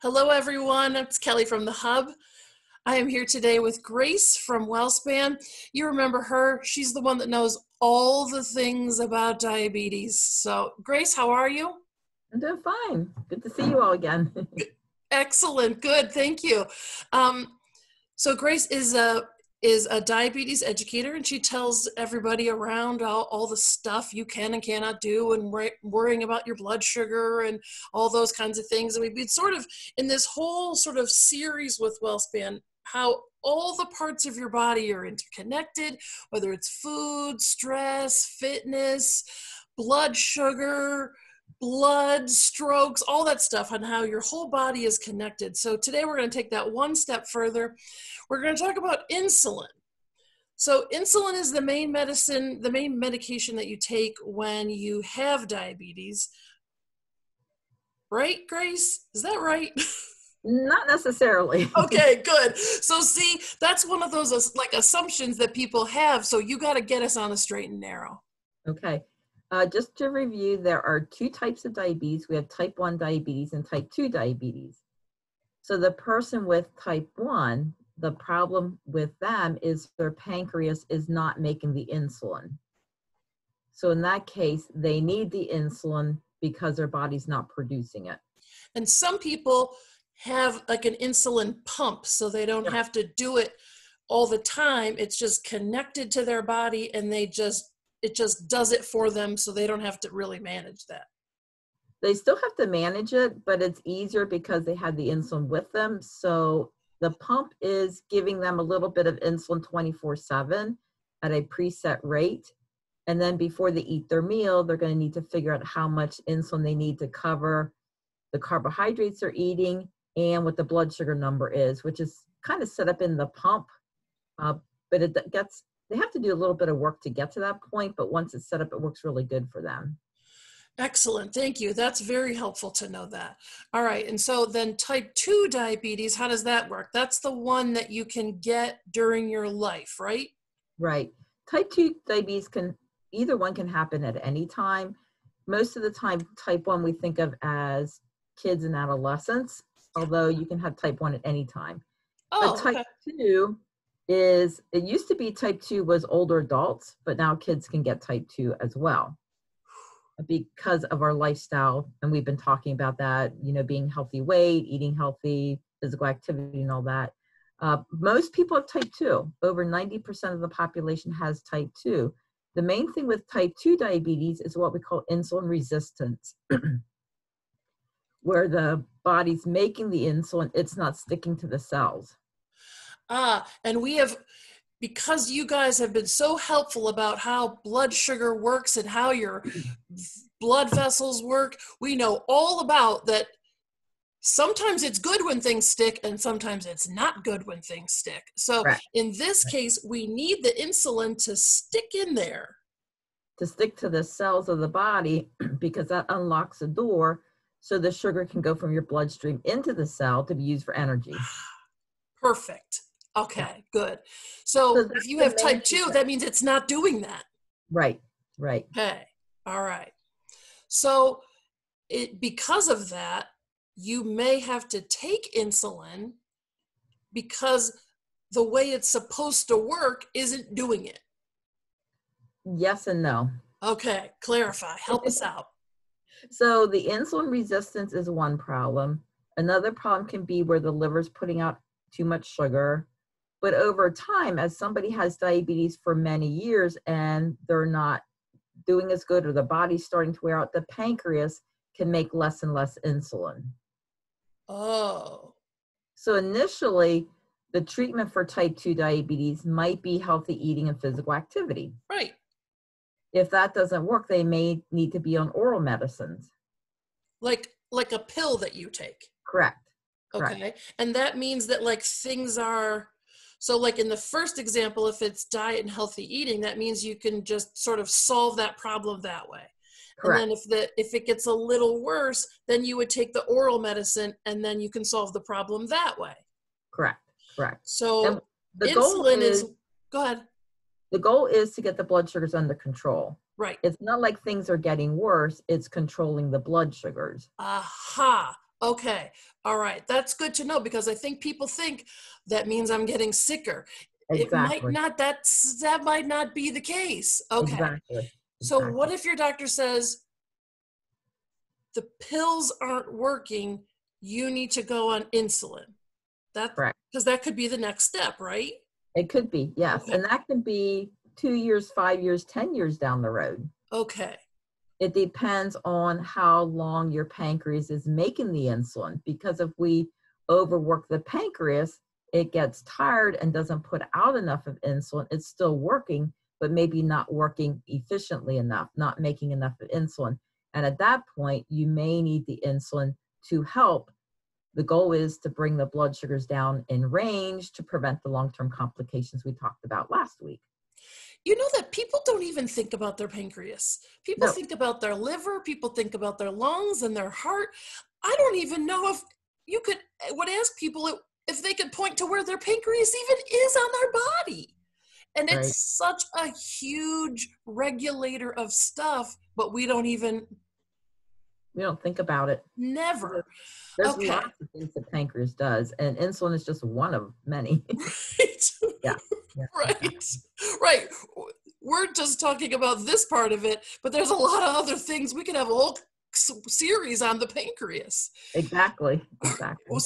Hello, everyone. It's Kelly from the Hub. I am here today with Grace from WellSpan. You remember her. She's the one that knows all the things about diabetes. So, Grace, how are you? I'm doing fine. Good to see you all again. Excellent. Good. Thank you. So Grace is a diabetes educator, and she tells everybody around all the stuff you can and cannot do, and worrying about your blood sugar and all those kinds of things. And we've been sort of in this whole sort of series with WellSpan, how all the parts of your body are interconnected, whether it's food, stress, fitness, blood sugar, blood, strokes, all that stuff, and how your whole body is connected. So today we're going to take that one step further. We're going to talk about insulin. So insulin is the main medicine, the main medication that you take when you have diabetes. Right, Grace? Is that right? Not necessarily. Okay, good. So see, that's one of those like assumptions that people have. So you got to get us on the straight and narrow. Okay. Just to review, there are two types of diabetes. We have type 1 diabetes and type 2 diabetes. So the person with type 1, the problem with them is their pancreas is not making the insulin. So in that case, they need the insulin because their body's not producing it. And some people have like an insulin pump, so they don't have to do it all the time. It's just connected to their body, and it just does it for them, so they don't have to really manage that. They still have to manage it, but it's easier because they have the insulin with them. So the pump is giving them a little bit of insulin 24/7 at a preset rate. And then before they eat their meal, they're going to need to figure out how much insulin they need to cover the carbohydrates they're eating and what the blood sugar number is, which is kind of set up in the pump. But they have to do a little bit of work to get to that point, but once it's set up, it works really good for them. Excellent. Thank you. That's very helpful to know that. All right. And so then type 2 diabetes, how does that work? That's the one that you can get during your life, right? Right. Type 2 diabetes either one can happen at any time. Most of the time, type 1 we think of as kids and adolescents, although you can have type 1 at any time. Oh, but type 2 it used to be type 2 was older adults, but now kids can get type 2 as well because of our lifestyle. And we've been talking about that, being healthy weight, eating healthy, physical activity and all that. Most people have type 2. Over 90% of the population has type 2. The main thing with type 2 diabetes is what we call insulin resistance, where the body's making the insulin, it's not sticking to the cells. And because you guys have been so helpful about how blood sugar works and how your blood vessels work, we know all about that. Sometimes it's good when things stick, and sometimes it's not good when things stick. So in this case, we need the insulin to stick in there. To stick to the cells of the body, because that unlocks the door so the sugar can go from your bloodstream into the cell to be used for energy. Perfect. Okay, good. So if you have type 2, that means it's not doing that. Right. Okay, all right. So because of that, you may have to take insulin because the way it's supposed to work isn't doing it. Yes and no. Okay, clarify. Help us out. So the insulin resistance is one problem. Another problem can be where the liver's putting out too much sugar. But over time, as somebody has diabetes for many years and they're not doing as good, or the body's starting to wear out, the pancreas can make less and less insulin. Oh. So initially, the treatment for type 2 diabetes might be healthy eating and physical activity. Right. If that doesn't work, they may need to be on oral medicines. Like a pill that you take. Correct. Okay. And that means that so like in the first example, if it's diet and healthy eating, that means you can just sort of solve that problem that way. Correct. And then if it gets a little worse, then you would take the oral medicine and then you can solve the problem that way. Correct. So the insulin is, go ahead. The goal is to get the blood sugars under control. Right. It's not like things are getting worse. It's controlling the blood sugars. Aha. Okay. All right. That's good to know, because I think people think that means I'm getting sicker. It might Exactly. not, that might not be the case. Okay. Exactly. So what Exactly. if your doctor says the pills aren't working, you need to go on insulin? That, Correct. because that could be the next step, right? It could be, yes. Okay. And that can be 2 years, 5 years, 10 years down the road. Okay. It depends on how long your pancreas is making the insulin, because if we overwork the pancreas, it gets tired and doesn't put out enough of insulin. It's still working, but maybe not working efficiently enough, not making enough of insulin. And at that point, you may need the insulin to help. The goal is to bring the blood sugars down in range to prevent the long-term complications we talked about last week. You know that people don't even think about their pancreas. People No, think about their liver, people think about their lungs and their heart. I don't even know if you would ask people if they could point to where their pancreas even is on their body. And right? it's such a huge regulator of stuff, but we don't even, We don't think about it. never. There's Okay. lots of things that pancreas does, and insulin is just one of many. Right. Yeah. Yeah, exactly. Right. Right. We're just talking about this part of it, but there's a lot of other things. We could have a whole series on the pancreas. Exactly. Exactly.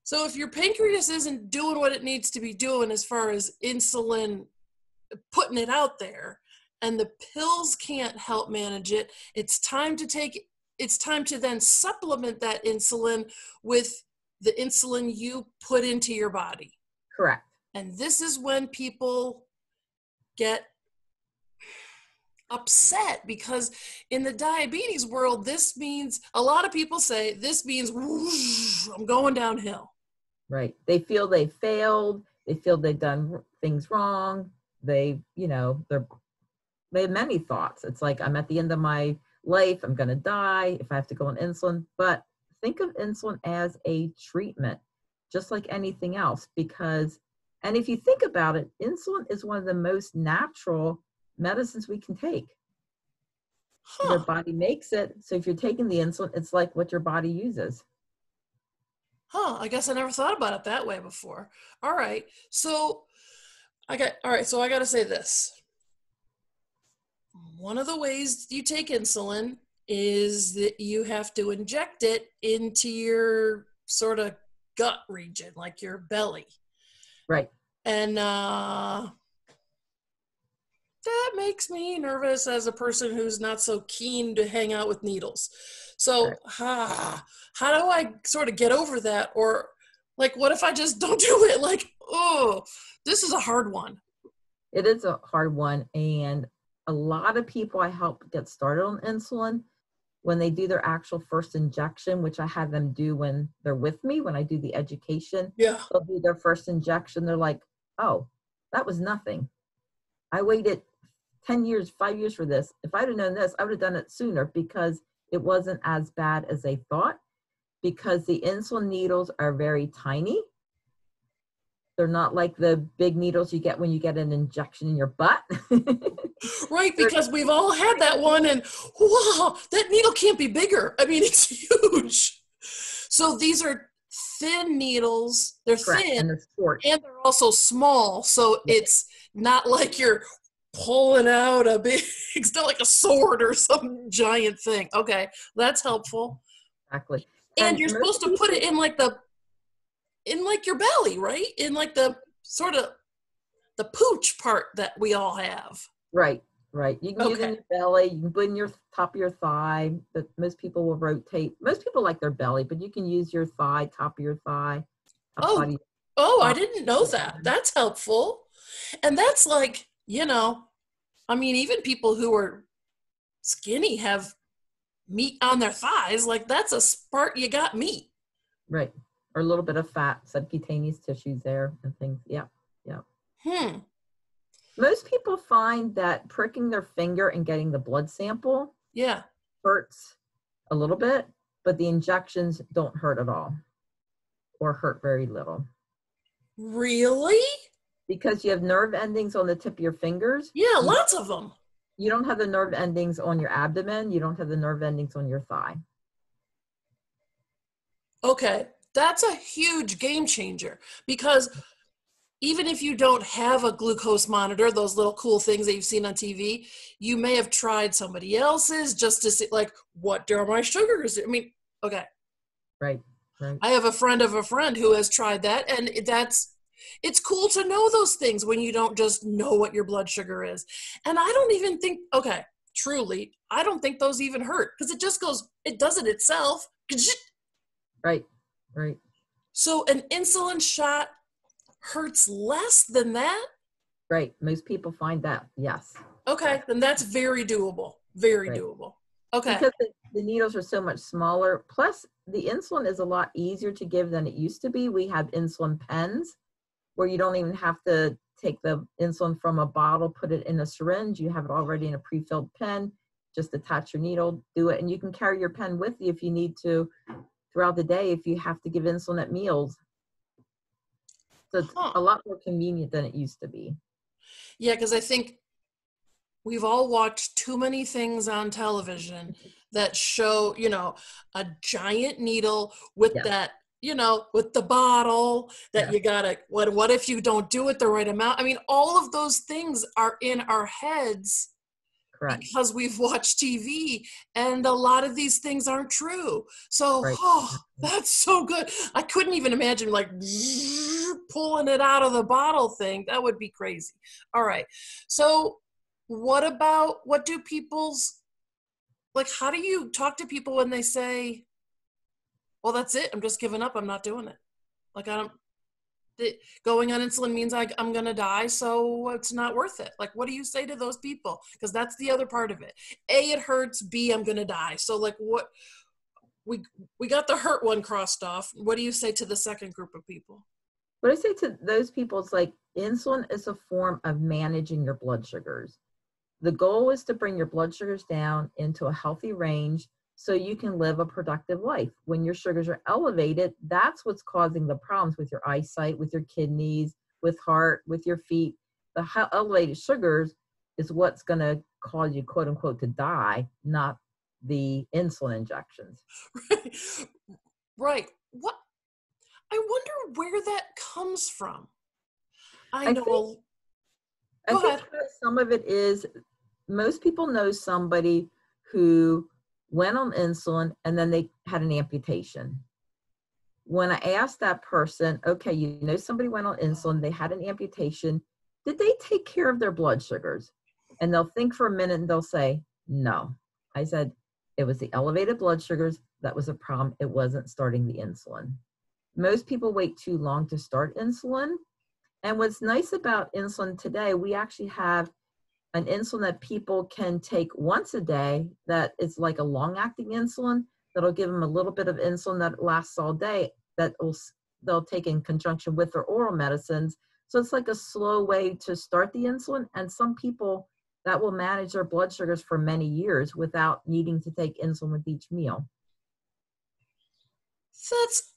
So if your pancreas isn't doing what it needs to be doing as far as insulin, putting it out there, and the pills can't help manage it, it's time to then supplement that insulin with the insulin you put into your body. Correct. And this is when people get upset, because in the diabetes world, this means, a lot of people say this means, whoosh, I'm going downhill. Right. They feel they failed. They feel they've done things wrong. They have many thoughts. It's like, I'm at the end of my life. I'm going to die if I have to go on insulin. But think of insulin as a treatment, just like anything else. And if you think about it, insulin is one of the most natural medicines we can take. Your Huh. body makes it. So if you're taking the insulin, it's like what your body uses. I guess I never thought about it that way before. All right. So I got to say this. One of the ways you take insulin is that you have to inject it into your sort of gut region, like your belly. Right. And that makes me nervous as a person who's not so keen to hang out with needles. So how do I sort of get over that? Or like, what if I just don't do it? Like, oh, this is a hard one. It is a hard one. And a lot of people I help get started on insulin, when they do their actual first injection, which I have them do when they're with me, when I do the education, Yeah. they'll do their first injection. They're like, oh, that was nothing. I waited 10 years, 5 years for this. If I'd have known this, I would have done it sooner, because it wasn't as bad as they thought, because the insulin needles are very tiny. They're not like the big needles you get when you get an injection in your butt. Right, because we've all had that one, and wow, that needle can't be bigger. I mean, it's huge. So these are thin needles. They're Correct. thin, And they're short. and they're also small. So Yeah. it's not like you're pulling out a big, it's not like a sword or some giant thing. Okay, that's helpful. Exactly. And And you're most supposed to put people, it in like your belly, right? In like the sort of the pooch part that we all have. right, right. You can use it in Okay. your belly. You can put it in your top of your thigh. But most people will rotate. Most people like their belly, but you can use your thigh, top of your thigh, top Oh, body. I Thigh. didn't know that. That's helpful. And that's like, I mean, even people who are skinny have meat on their thighs. Like, that's a part you got meat. Right. Or a little bit of fat, subcutaneous tissues there and things. Yeah. Yeah. Hmm. Most people find that pricking their finger and getting the blood sample Yeah. hurts a little bit, but the injections don't hurt at all, or hurt very little, Really? because you have nerve endings on the tip of your fingers. Yeah, lots of them. You don't have the nerve endings on your abdomen. You don't have the nerve endings on your thigh. Okay, that's a huge game changer, because even if you don't have a glucose monitor, those little cool things that you've seen on TV, you may have tried somebody else's just to see, like, what are my sugars? I mean, okay. Right, right. I have a friend of a friend who has tried that, and it's cool to know those things when you don't just know what your blood sugar is. And I don't even think, okay, truly, I don't think those even hurt, because it just goes, it does it itself. Right, right. So an insulin shot hurts less than that? Right. Most people find that, yes. Okay, Correct. then that's very doable. Very Right. doable. Okay. Because the needles are so much smaller. Plus, the insulin is a lot easier to give than it used to be. We have insulin pens where you don't even have to take the insulin from a bottle, put it in a syringe. You have it already in a pre-filled pen. Just attach your needle, do it. And you can carry your pen with you if you need to throughout the day if you have to give insulin at meals. So it's Huh. a lot more convenient than it used to be. Yeah, because I think we've all watched too many things on television that show, a giant needle with Yes. that, with the bottle that Yes. you gotta, what if you don't do it the right amount? I mean, all of those things are in our heads Correct. because we've watched TV, and a lot of these things aren't true. So, Right. that's so good. I couldn't even imagine like pulling it out of the bottle thing. That would be crazy. All right. So, what do people's, like, how do you talk to people when they say, well, that's it, I'm just giving up, I'm not doing it? Like, going on insulin means I'm going to die, so it's not worth it. Like, what do you say to those people? Because that's the other part of it. A, it hurts. B, I'm going to die. So, like, what, we got the hurt one crossed off. What do you say to the second group of people? What I say to those people is like insulin is a form of managing your blood sugars. The goal is to bring your blood sugars down into a healthy range so you can live a productive life. When your sugars are elevated, that's what's causing the problems with your eyesight, with your kidneys, with heart, with your feet. The elevated sugars is what's going to cause you, quote unquote, to die, not the insulin injections. Right. What? I wonder where that comes from. I I think know. I Go think ahead. some of it is most people know somebody who went on insulin and then they had an amputation. When I asked that person, okay, you know somebody went on insulin, they had an amputation, did they take care of their blood sugars? And they'll think for a minute and they'll say, no. I said, it was the elevated blood sugars that was a problem. It wasn't starting the insulin. Most people wait too long to start insulin. And what's nice about insulin today, we actually have an insulin that people can take once a day that is like a long-acting insulin that'll give them a little bit of insulin that lasts all day that they'll take in conjunction with their oral medicines. So it's like a slow way to start the insulin. And some people that will manage their blood sugars for many years without needing to take insulin with each meal. That's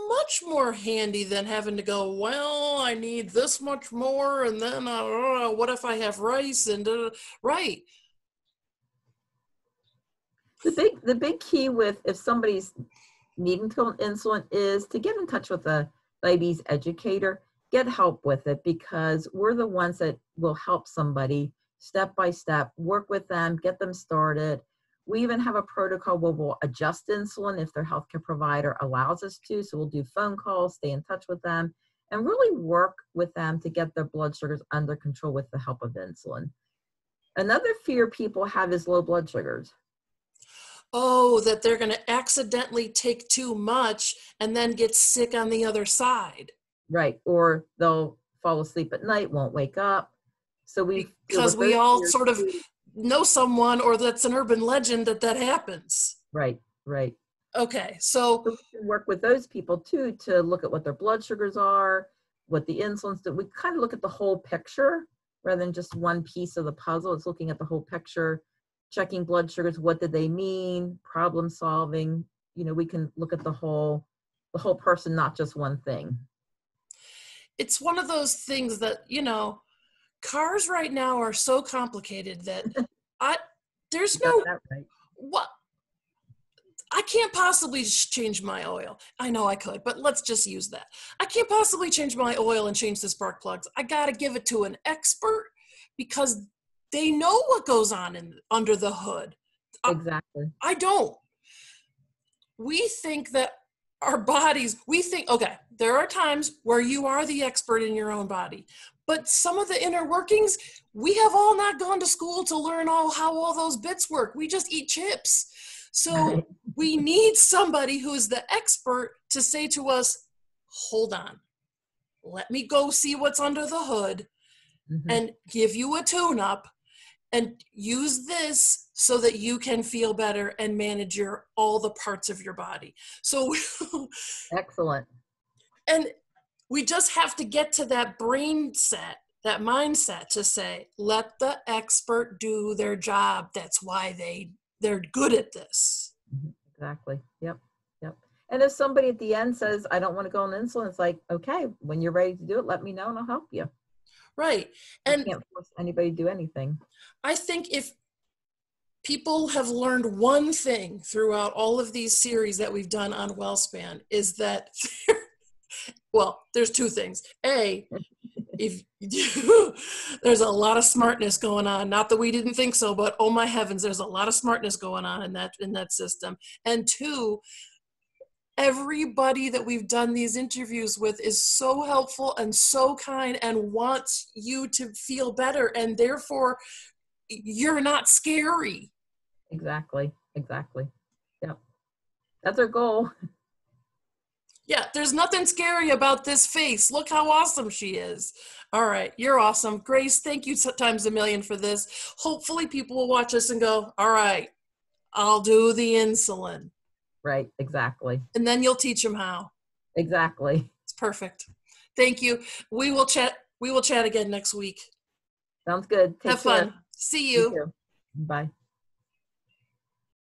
much more handy than having to go, well, I need this much more, and then what if I have rice and right. The big key with if somebody's needing to go on insulin is to get in touch with a diabetes educator, get help with it, because we're the ones that will help somebody step by step, work with them, get them started. We even have a protocol where we'll adjust insulin if their healthcare provider allows us to. So we'll do phone calls, stay in touch with them, and really work with them to get their blood sugars under control with the help of insulin. Another fear people have is low blood sugars. Oh, that they're going to accidentally take too much and then get sick on the other side. Right. Or they'll fall asleep at night, won't wake up. So we deal Because with we those all fears sort of too. know someone, or that's an urban legend that happens. Right, right. Okay, so So we can work with those people too to look at what their blood sugars are, what the insulins do. We kind of look at the whole picture rather than just one piece of the puzzle. It's looking at the whole picture, checking blood sugars. What did they mean? Problem solving. You know, we can look at the whole person, not just one thing. it's one of those things that, cars right now are so complicated that I there's You got no that right. what I can't possibly change my oil. I know I could, but let's just use that. I can't possibly change my oil and change the spark plugs. I got to give it to an expert because they know what goes on under the hood. Exactly. I don't. We think that our bodies, okay, there are times where you are the expert in your own body, but some of the inner workings, we have all not gone to school to learn how all those bits work. We just eat chips. So we need somebody who's the expert to say to us, hold on, let me go see what's under the hood and give you a tune-up and use this so that you can feel better and manage all the parts of your body. So excellent. And we just have to get to that that mindset to say, let the expert do their job. That's why they're good at this. Exactly. Yep. And if somebody at the end says, I don't want to go on insulin, it's like, okay, when you're ready to do it, let me know and I'll help you. Right. And you can't force anybody to do anything. I think if people have learned one thing throughout all of these series that we've done on WellSpan is that, well, there's two things. A, there's a lot of smartness going on. Not that we didn't think so, but oh my heavens, there's a lot of smartness going on in that system. And two, everybody that we've done these interviews with is so helpful and so kind and wants you to feel better, and therefore you're not scary. Exactly. Yep. That's our goal. Yeah, there's nothing scary about this face. Look how awesome she is. All right, you're awesome. Grace, thank you times a million for this. Hopefully people will watch us and go, all right, I'll do the insulin. Right, exactly. And then you'll teach them how. Exactly. It's perfect. Thank you. We will chat again next week. Sounds good. Have fun. See you. You too. Bye.